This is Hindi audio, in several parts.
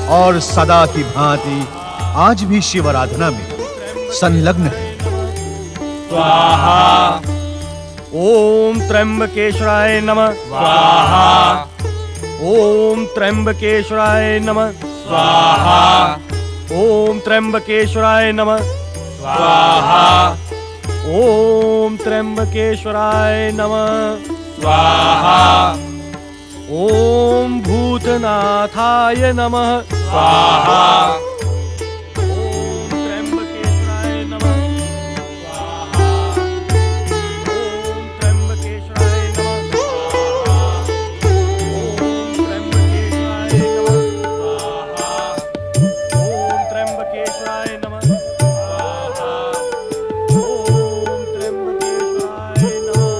और सदा की भांति आज भी शिव आराधना में संलग्न है। स्वाहा। ओम त्र्यंबकेश्वराय नमः। स्वाहा। ओम त्र्यंबकेश्वराय नमः। स्वाहा। ओम त्र्यंबकेश्वराय नमः। स्वाहा। ओम त्र्यंबकेश्वराय नमः। स्वाहा। ओम भूतनाथाय नमः। स्वाहा। ओम त्र्यंबकेश्वराय नमः। स्वाहा। ओम त्र्यंबकेश्वराय नमः। ओम त्र्यंबकेश्वराय नमः। स्वाहा। ओम त्र्यंबकेश्वराय नमः।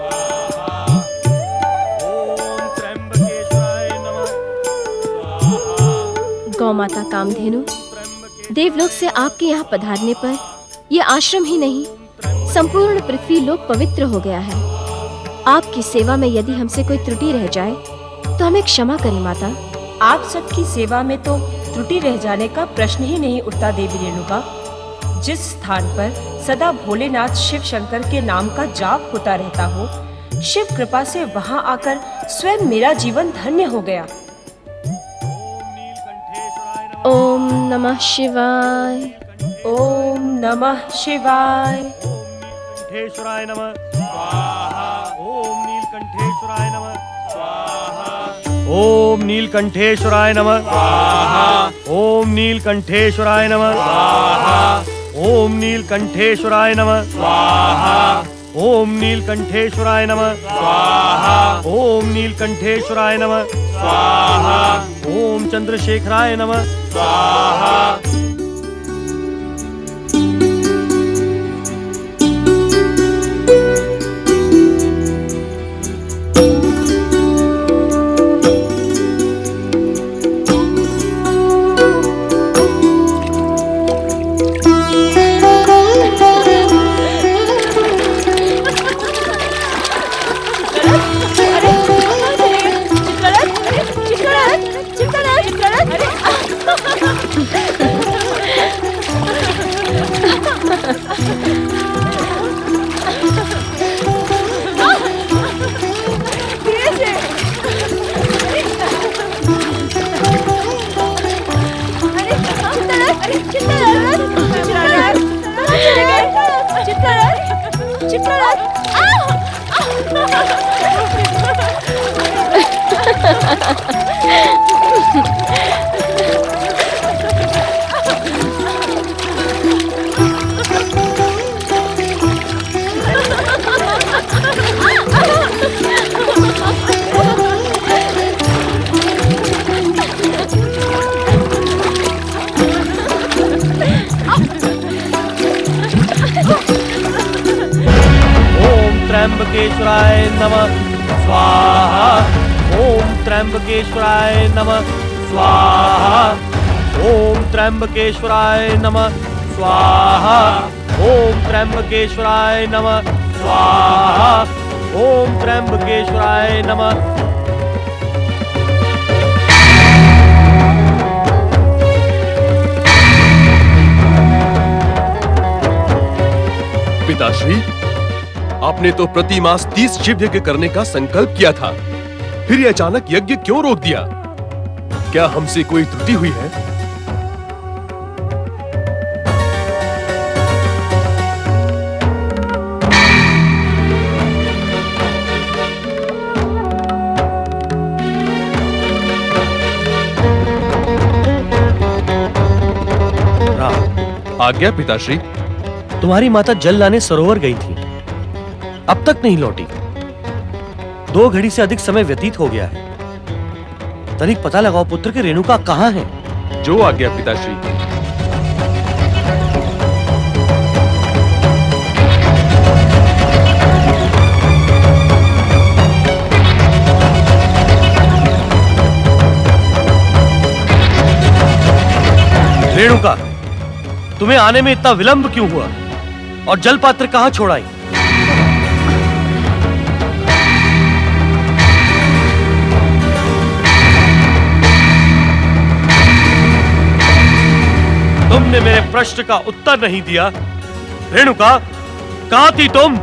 स्वाहा। ओम त्र्यंबकेश्वराय नमः। स्वाहा। गौ माता कामधेनु, देवलोक से आपके यहाँ पधारने पर यह आश्रम ही नहीं, संपूर्ण पृथ्वी लोक पवित्र हो गया है। आपकी सेवा में यदि हमसे कोई त्रुटि रह जाए तो हमें क्षमा करें माता। आप सबकी सेवा में तो त्रुटि रह जाने का प्रश्न ही नहीं उठता देवी रेणुका। जिस स्थान पर सदा भोलेनाथ शिव शंकर के नाम का जाप होता रहता हो, शिव कृपा से वहां आकर स्वयं मेरा जीवन धन्य हो गया। ओम नमः शिवाय। ओम नमः शिवाय। नीलकंठेश्वराय नमः। स्वाहा। ओम नीलकंठेश्वराय नमः। स्वाहा। ओम नीलकंठेश्वराय नमः। स्वाहा। ओम नीलकंठेश्वराय नमः। स्वाहा। ओम नीलकंठेश्वराय नमः। स्वाहा। ओम नीलकंठेश्वराय नमः। स्वाहा। ओम नीलकंठेश्वराय नमः। स्वाहा। ओम चंद्रशेखराय नमः। स्वाहा। त्र्यंबकेश्वराय नमः। स्वाहा। ओम त्र्यंबकेश्वराय नमः। स्वाहा। ओम त्र्यंबकेश्वराय नमः। स्वाहा। ओम त्र्यंबकेश्वराय नमः। स्वाहा। ओम त्र्यंबकेश्वराय नमः। पिताश्री, आपने तो प्रति मास 30 शिव यज्ञ करने का संकल्प किया था, फिर ये अचानक यज्ञ क्यों रोक दिया? क्या हमसे कोई त्रुटि हुई है? आज्ञा पिताश्री। तुम्हारी माता जल लाने सरोवर गई थी, अब तक नहीं लौटी। 2 घड़ी से अधिक समय व्यतीत हो गया है। तनिक पता लगाओ पुत्र कि रेणुका कहाँ है। जो आज्ञा पिताश्री। रेणुका, तुम्हें आने में इतना विलंब क्यों हुआ और जल पात्र कहाँ छोड़ाई? तुमने मेरे प्रश्न का उत्तर नहीं दिया। रेणुका, कहां थी तुम?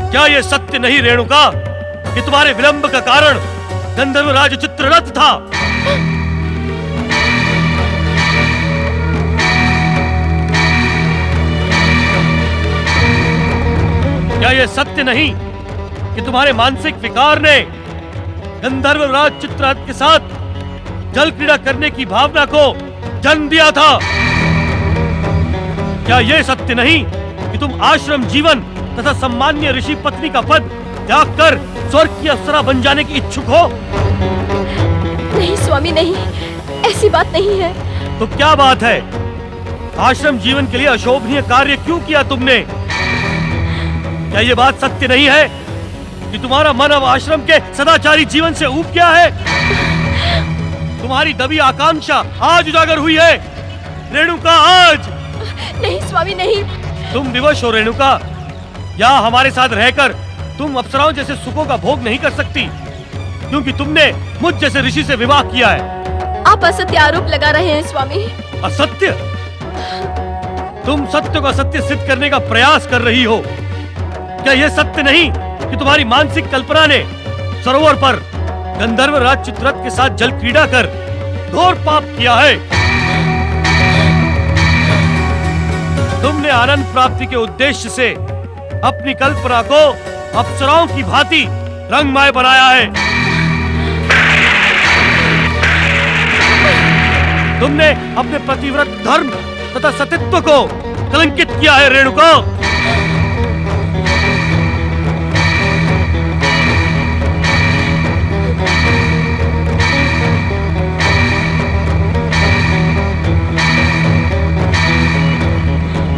क्या यह सत्य नहीं रेणुका कि तुम्हारे विलंब का कारण गंधर्वराज चित्ररथ था? क्या यह सत्य नहीं कि तुम्हारे मानसिक विकार ने गंधर्वराज चित्ररथ के साथ जल क्रीड़ा करने की भावना को जन्म दिया था? क्या यह सत्य नहीं कि तुम आश्रम जीवन तथा सम्मान्य ऋषि पत्नी का पद त्याग कर स्वर्ग की अप्सरा बन जाने की इच्छुक हो? नहीं स्वामी, नहीं, ऐसी बात नहीं है। तो क्या बात है? आश्रम जीवन के लिए अशोभनीय कार्य क्यों किया तुमने? क्या ये बात सत्य नहीं है कि तुम्हारा मन अब आश्रम के सदाचारी जीवन से ऊब गया है? तुम्हारी दबी आकांक्षा आज उजागर हुई है रेणुका, आज। नहीं स्वामी, नहीं। तुम विवश हो रेणुका, या हमारे साथ रहकर तुम अप्सराओं जैसे सुखों का भोग नहीं कर सकती, क्योंकि तुमने मुझ जैसे ऋषि से विवाह किया है। आप असत्य आरोप लगा रहे हैं स्वामी। असत्य? तुम सत्य को असत्य सिद्ध करने का प्रयास कर रही हो। क्या यह सत्य नहीं कि तुम्हारी मानसिक कल्पना ने सरोवर पर गंधर्वराज चित्ररथ के साथ जल क्रीड़ा कर घोर पाप किया है? तुमने आनंद प्राप्ति के उद्देश्य से अपनी कल्पना को अप्सराओं की भांति रंगमय बनाया है। तुमने अपने पतिव्रत धर्म तथा सतीत्व को कलंकित किया है रेणुका।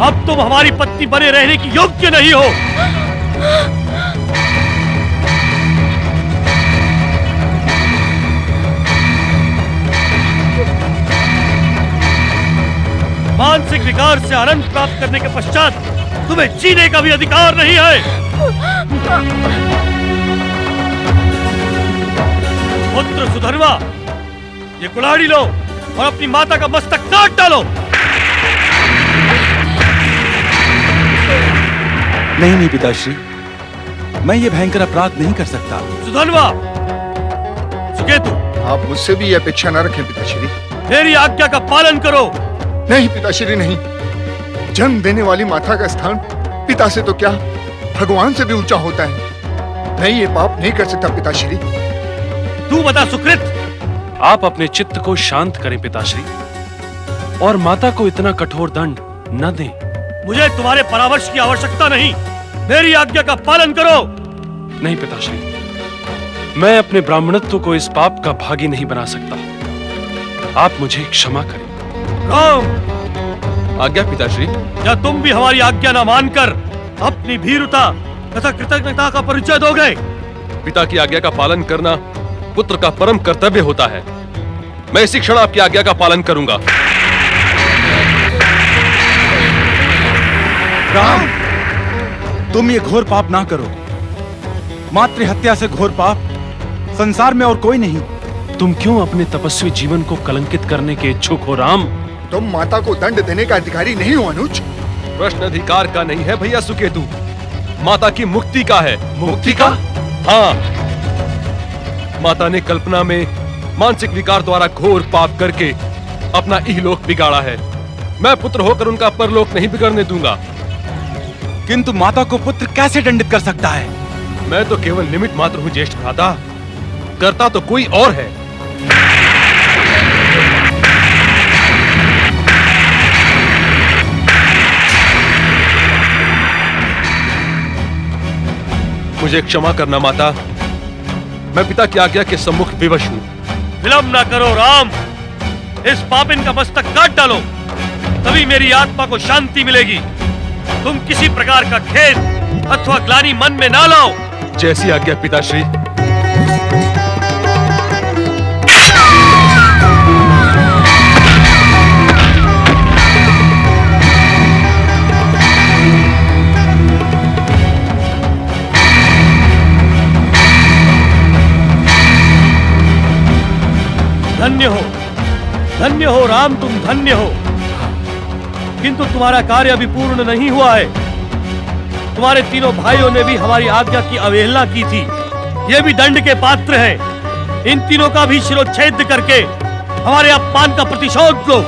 अब तुम हमारी पत्नी बने रहने की योग्य नहीं हो। मानसिक विकार से आनंद प्राप्त करने के पश्चात तुम्हें जीने का भी अधिकार नहीं है। पुत्र सुधर्मा, ये कुल्हाड़ी लो और अपनी माता का मस्तक काट डालो। नहीं पिताश्री, मैं ये भयंकर अपराध नहीं कर सकता। सुधर्मा, सुकेतु, आप मुझसे भी ये अपेक्षा न रखें पिताश्री। मेरी आज्ञा का पालन करो। नहीं पिताश्री, नहीं। जन्म देने वाली माता का स्थान पिता से तो क्या, भगवान से भी ऊंचा होता है। मैं ये पाप नहीं कर सकता पिताश्री। तू बता सुकृत। आप अपने चित्त को शांत करें पिताश्री, और माता को इतना कठोर दंड न दें। मुझे तुम्हारे परामर्श की आवश्यकता नहीं। मेरी आज्ञा का पालन करो। नहीं पिताश्री, मैं अपने ब्राह्मणत्व को इस पाप का भागी नहीं बना सकता। आप मुझे क्षमा करें। राम, आज्ञा पिताश्री। क्या तुम भी हमारी आज्ञा न मानकर अपनी भीरुता तथा कृतज्ञता का परिचय दोगे? पिता की आज्ञा का पालन करना पुत्र का परम कर्तव्य होता है। मैं इसी क्षण आपकी आज्ञा का पालन करूंगा। राम, तुम ये घोर पाप ना करो। मातृ हत्या से घोर पाप संसार में और कोई नहीं। तुम क्यों अपने तपस्वी जीवन को कलंकित करने के इच्छुक हो राम? तुम माता को दंड देने का अधिकारी नहीं हो अनुज। प्रश्न अधिकार का नहीं है भैया सुकेतु, माता की मुक्ति का है। मुक्ति का? हाँ, माता ने कल्पना में मानसिक विकार द्वारा घोर पाप करके अपना इहलोक बिगाड़ा है। मैं पुत्र होकर उनका परलोक नहीं बिगड़ने दूंगा। किंतु माता को पुत्र कैसे दंडित कर सकता है? मैं तो केवल निमित्त मात्र हूँ ज्येष्ठ भ्राता, करता तो कोई और है। मुझे क्षमा करना माता, मैं पिता की आज्ञा के सम्मुख विवश हूँ। विलंब ना करो राम, इस पापिन का मस्तक काट डालो, तभी मेरी आत्मा को शांति मिलेगी। तुम किसी प्रकार का खेद अथवा ग्लानि मन में ना लाओ। जैसी आज्ञा पिताश्री। धन्य हो राम, तुम धन्य हो। किंतु तुम्हारा कार्य अभी पूर्ण नहीं हुआ है। तुम्हारे तीनों भाइयों ने भी हमारी आज्ञा की अवहेलना की थी, ये भी दंड के पात्र हैं। इन तीनों का भी शिरोच्छेद करके हमारे अपमान का प्रतिशोध लो।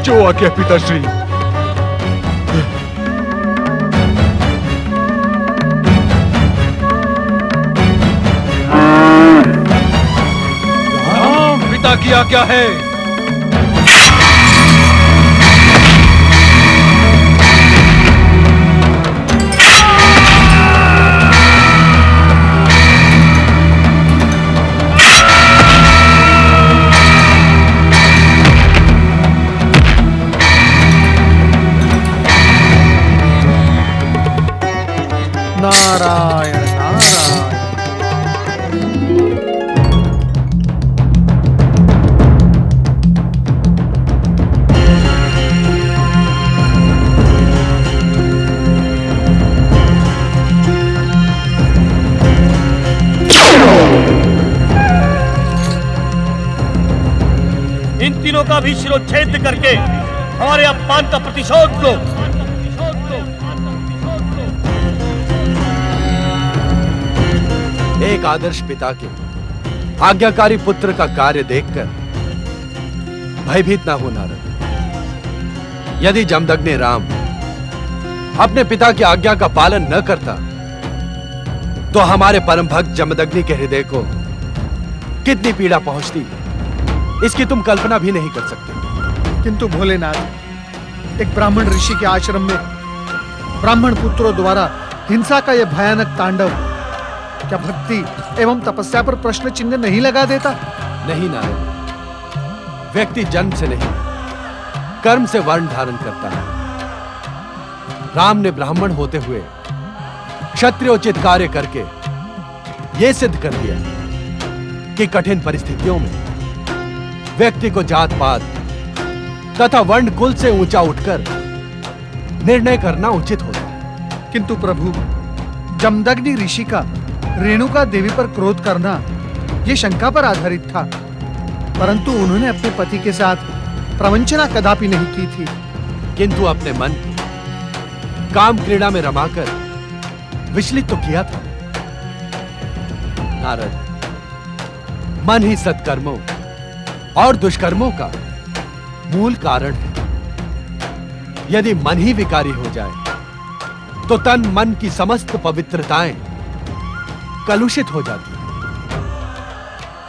जो आज्ञा पिताश्री। राम पिता की आज्ञा है। नारायण नारायण। इन तीनों का भी शिरोच्छेद करके हमारे अपमान का प्रतिशोध लो। एक आदर्श पिता के आज्ञाकारी पुत्र का कार्य देखकर भयभीत ना हो नारद। यदि जमदग्नि राम अपने पिता की आज्ञा का पालन न करता तो हमारे परम भक्त जमदग्नि के हृदय को कितनी पीड़ा पहुंचती, इसकी तुम कल्पना भी नहीं कर सकते। किंतु भोलेनाथ, एक ब्राह्मण ऋषि के आश्रम में ब्राह्मण पुत्रों द्वारा हिंसा का यह भयानक तांडव क्या भक्ति एवं तपस्या पर प्रश्न चिन्ह नहीं लगा देता? नहीं नारद, व्यक्ति जन्म से नहीं कर्म से वर्ण धारण करता है। राम ने ब्राह्मण होते हुए क्षत्रियोचित कार्य करके यह सिद्ध कर दिया कि कठिन परिस्थितियों में व्यक्ति को जात पात तथा वर्ण कुल से ऊंचा उठकर निर्णय करना उचित होता है। किंतु प्रभु, जमदग्नि ऋषि का रेणुका देवी पर क्रोध करना ये शंका पर आधारित था, परंतु उन्होंने अपने पति के साथ प्रवंचना कदापि नहीं की थी। किंतु अपने मन को काम क्रीड़ा में रमाकर विचलित तो किया था। नारद, मन ही सत्कर्मों और दुष्कर्मों का मूल कारण है। यदि मन ही विकारी हो जाए तो तन मन की समस्त पवित्रताएं कलुषित हो जाती है।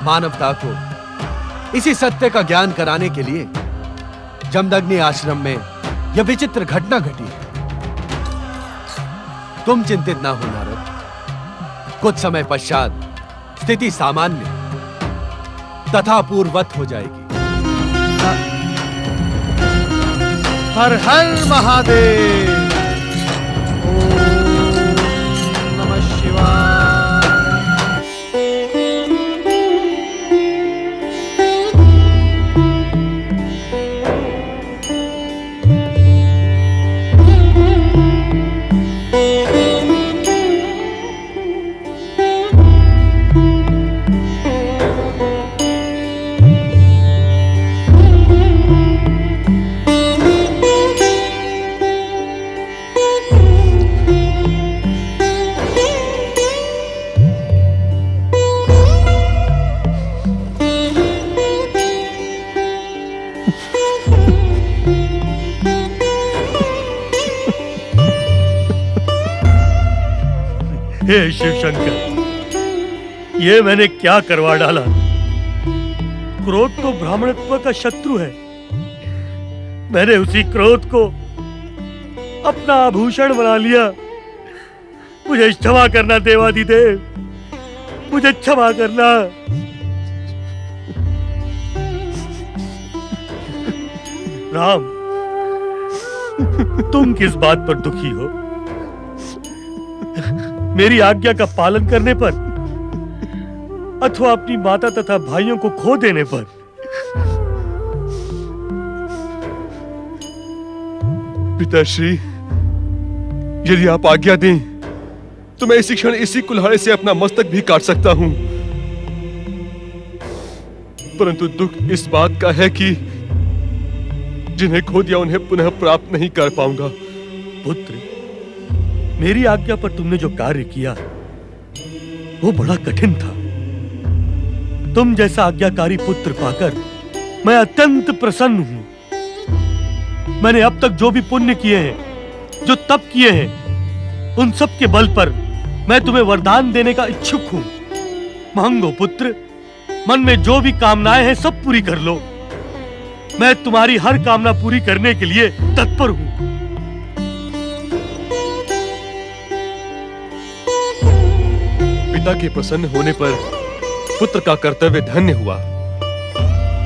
मानवता को इसी सत्य का ज्ञान कराने के लिए जमदग्नि आश्रम में यह विचित्र घटना घटी है। तुम चिंतित ना हो नारद, कुछ समय पश्चात स्थिति सामान्य तथा पूर्ववत हो जाएगी। हर हर महादेव। ओम नमः शिवाय। हे शिव शंकर, ये मैंने क्या करवा डाला? क्रोध तो ब्राह्मणत्व का शत्रु है। मैंने उसी क्रोध को अपना आभूषण बना लिया। मुझे क्षमा करना देवाधिदेव, मुझे क्षमा करना। राम, तुम किस बात पर दुखी हो? मेरी आज्ञा का पालन करने पर अथवा अपनी माता तथा भाइयों को खो देने पर? पिताश्री, यदि आप आज्ञा दें तो मैं इसी क्षण इसी कुल्हाड़े से अपना मस्तक भी काट सकता हूं। परंतु दुख इस बात का है कि जिन्हें खो दिया उन्हें पुनः प्राप्त नहीं कर पाऊंगा। पुत्र, मेरी आज्ञा पर तुमने जो कार्य किया वो बड़ा कठिन था। तुम जैसा आज्ञाकारी पुत्र पाकर मैं अत्यंत प्रसन्न हूं। मैंने अब तक जो भी पुण्य किए हैं, जो तप किए हैं, उन सब के बल पर मैं तुम्हें वरदान देने का इच्छुक हूं। मांगो पुत्र, मन में जो भी कामनाएं हैं सब पूरी कर लो। मैं तुम्हारी हर कामना पूरी करने के लिए तत्पर हूं। पिता के प्रसन्न होने पर पुत्र का कर्तव्य धन्य हुआ।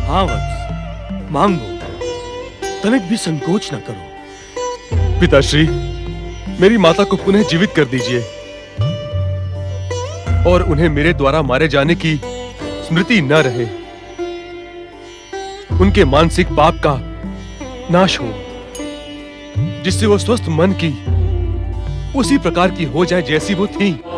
हाँ वत्स, मांगो, तनिक भी संकोच न करो। पिताश्री, मेरी माता को पुनः जीवित कर दीजिए और उन्हें मेरे द्वारा मारे जाने की स्मृति न रहे। उनके मानसिक पाप का नाश हो, जिससे वो स्वस्थ मन की उसी प्रकार की हो जाए जैसी वो थी।